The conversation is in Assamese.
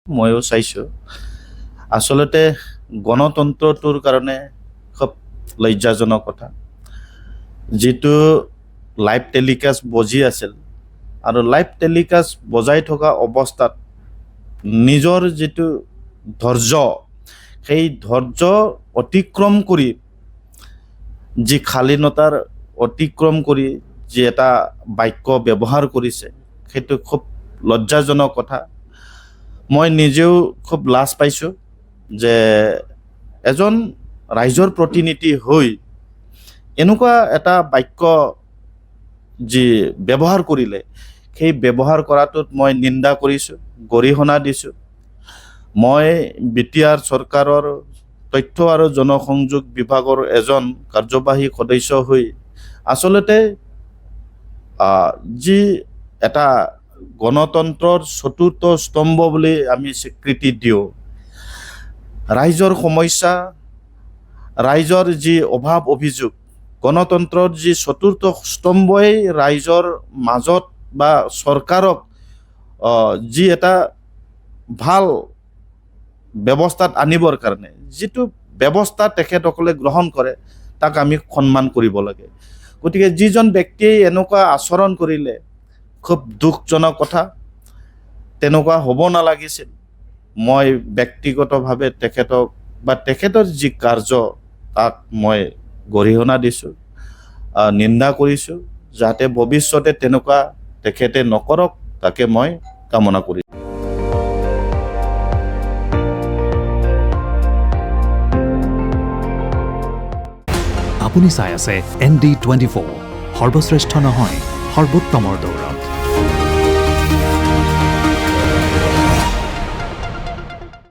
ময়ো চাইছোঁ। আচলতে গণতন্ত্ৰটোৰ কাৰণে খুব লজ্জাজনক কথা। যিটো লাইভ টেলিকাষ্ট বজি আছিল আৰু লাইভ টেলিকাষ্ট বজাই থকা অৱস্থাত নিজৰ যিটো ধৈৰ্য, সেই ধৈৰ্য অতিক্ৰম কৰি যি শালীনতাৰ অতিক্ৰম কৰি যি এটা বাক্য ব্যৱহাৰ কৰিছে, সেইটো খুব লজ্জাজনক কথা। মই নিজেও খুব লাজ পাইছোঁ যে এজন ৰাইজৰ প্ৰতিনিধি হৈ এনেকুৱা এটা বাক্য যি ব্যৱহাৰ কৰিলে, সেই ব্যৱহাৰ কৰাটোত মই নিন্দা কৰিছোঁ, গৰিহণা দিছোঁ। মই বিটিআৰ চৰকাৰৰ তথ্য আৰু জনসংযোগ বিভাগৰ এজন কাৰ্যবাহী সদস্য হৈ আচলতে যি এটা গণতন্ত্ৰৰ চতুৰ্থ স্তম্ভ বুলি আমি স্বীকৃতি দিওঁ, ৰাইজৰ সমস্যা, ৰাইজৰ যি অভাৱ অভিযোগ, গণতন্ত্ৰৰ যি চতুৰ্থ স্তম্ভই ৰাইজৰ মাজত বা চৰকাৰক যি এটা ভাল ব্যৱস্থাত আনিবৰ কাৰণে যিটো ব্যৱস্থা তেখেতসকলে গ্ৰহণ কৰে, তাক আমি সন্মান কৰিব লাগে। গতিকে যিজন ব্যক্তিয়ে এনেকুৱা আচৰণ কৰিলে খুব দুখজনক কথা, তেনেকুৱা হ'ব নালাগিছিল। মই ব্যক্তিগতভাৱে তেখেতক বা তেখেতৰ যি কাৰ্য, তাক মই গৰিহণা দিছোঁ, নিন্দা কৰিছোঁ। যাতে ভৱিষ্যতে তেনেকুৱা তেখেতে নকৰক, তাকে মই কামনা কৰিছোঁ। আপুনি চাই আছে ND24, সৰ্বশ্ৰেষ্ঠ নহয়, সৰ্বোত্তমৰ দৌৰ।